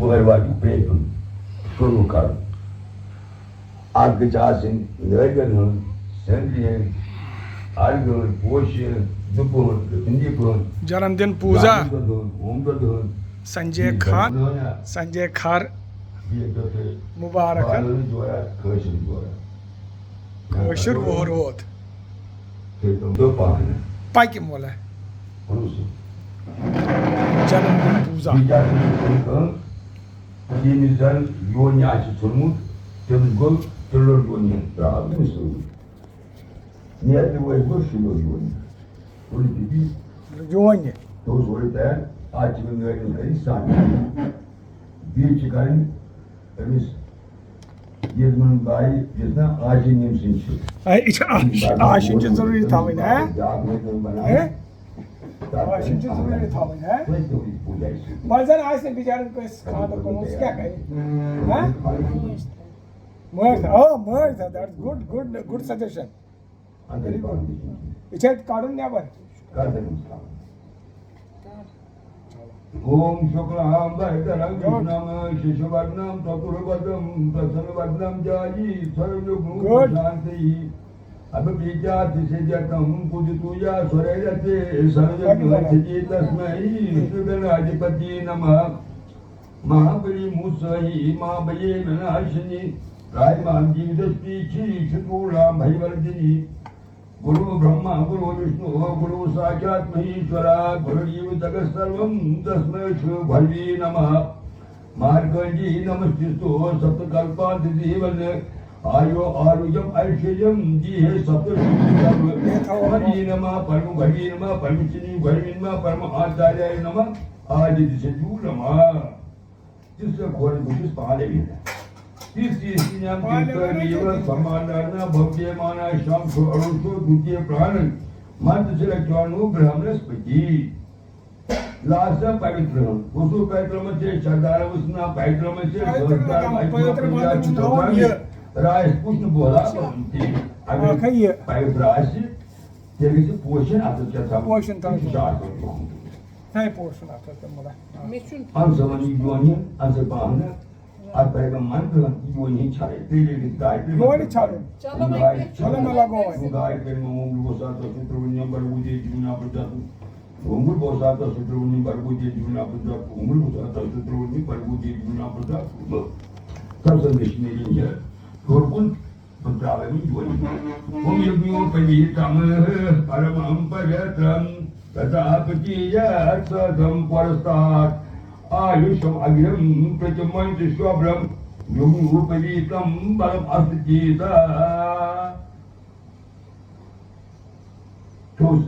buharvaki prepun, kurukar. Akgıcasın, nörgönün, sendiyen, argın, poşun, dupun, indipun. जन्मदिन पूजा Umgadun. Sanjay खार मुबारक कशर वोरोत पाइक मोला जन्मदिन पूजा Denizden yoğun yağışı sorumuz, temiz gol, tırlar yoğun yağışı. Niyetli bu ezber şunu yoğun. Politiki, योन्य toz orada, açımın öğrenleri sahne. Bir çıkarın, biz Yezmin bayi, yezme ağacın yemsin şu. आशीष जरूरी था मैंने है आशीष जरूरी था मैंने है मर्जन आज से बेचारे को इस खाना को उस क्या करें हैं मर्ज मर्ज दैट्स गुड सजेशन इसे काढून द्या बरं ओम शुक्लां वरदनं कृष्णं शिशुवर्णं चतुर्भुजं प्रसन्नवदनं ध्यायि सर्वयोगं शान्तिः अभिजातिसिद्ध्यर्थं पूजितुया स्वरयते सर्वज्ञ तस्मै विष्णुगणाधिपति नमः महाबली मुसहि महाबली नाशिनी रायमां जीवदस्तीची शुक्लां भैवर्धिनी गुरु ब्रह्मा गुरु विष्णु गुरु साक्षात् महेश्वरा गुरुदेव जगत् सर्वं तस्मै श्री भैरवे नमः मार्गंजी नमस्तेस्तु सप्तकल्पादिदेवन आयो आरोग्यम ऐश्वर्यम जी हे सप्तशती नमः परम भैरवे नमः परमेश्वरी भैरवे नमः परम आचार्य नमः आदि सद्गुरु नमः जिससे खोरे बुझिस पाले भी तीर्थीनाम तीर्थमेव समानार्ना भव्यमाना शंख अरुषो द्वितीय प्राण मंत्रशिलक्षानुग्रहमनस्पति लासा पवित्र वसु पवित्रम से शरदारवसना पवित्रम से राय पुष्ण बोला अगर पवित्र आशी तेरे से पोषण आता था पोषण था शास्त्र नहीं पोषण आता था मला हम समझी जोनियन अंतर पाहना आज पहले मंत्र वो नहीं छाड़े तेरे की गायत्री गोरी छाड़ो चलो मला गो गायत्री मंगल बोसात सूत्रवन्य बरबुजे जीवना प्रजातु मंगल बोसात सूत्रवन्य बरबुजे जीवना प्रजातु मंगल बोसात सूत्रवन्य बरबुजे जीवना प्रजातु सब संदेश मेरी है गोरकुल पुत्रावे में जोड़ी ओम यज्ञो पवित्रम परमं पवित्रम तथापि यत्सदं परस्तात् आयुषम अग्रम प्रचमंत शोभ्रम योगोपवीतम बलम अस्तिता तोस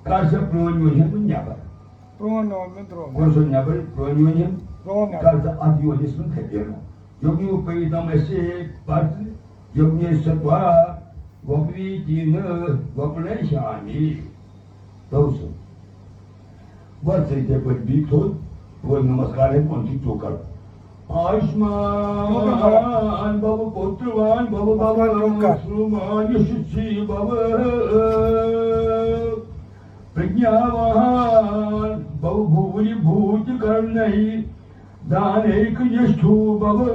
काश प्रोन्योन्यम न्याबर कोसो न्याबर प्रोन्योन्यम काश आदियोनिस्म खतेर योगोपवीतम ऐसे पार्ट योग्य सत्वा गोपवी तीन गोपनेशानी तोस वर्षे पर बीतों वो नमस्कार है पहुंची चोकर आयुष्मान बाबू पुत्रवान बाबू बाबा श्रीमान यशस्वी बाबा प्रज्ञावान बाबू भूरि भूत करनई दान एक यशु बाबा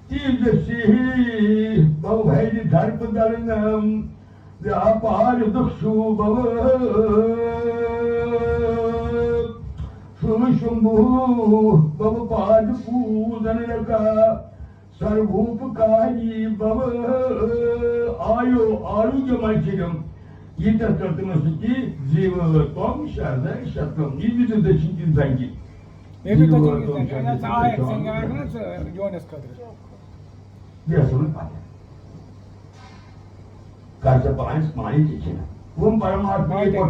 तीर्दशी बाबू भाई धर्म दरनम व्यापार दुखु बाबा शंभु बब पाद पूजन लगा सर्वोपकारी बब आयो आरोग्य मंचिरम ये तत्व सुची जीव त्वम शरद शतम ये भी तो दक्षिण की जाएंगी ये भी तो जोनस कर ये सुन पाते काज पांच मानी चिचिना वो परमात्मा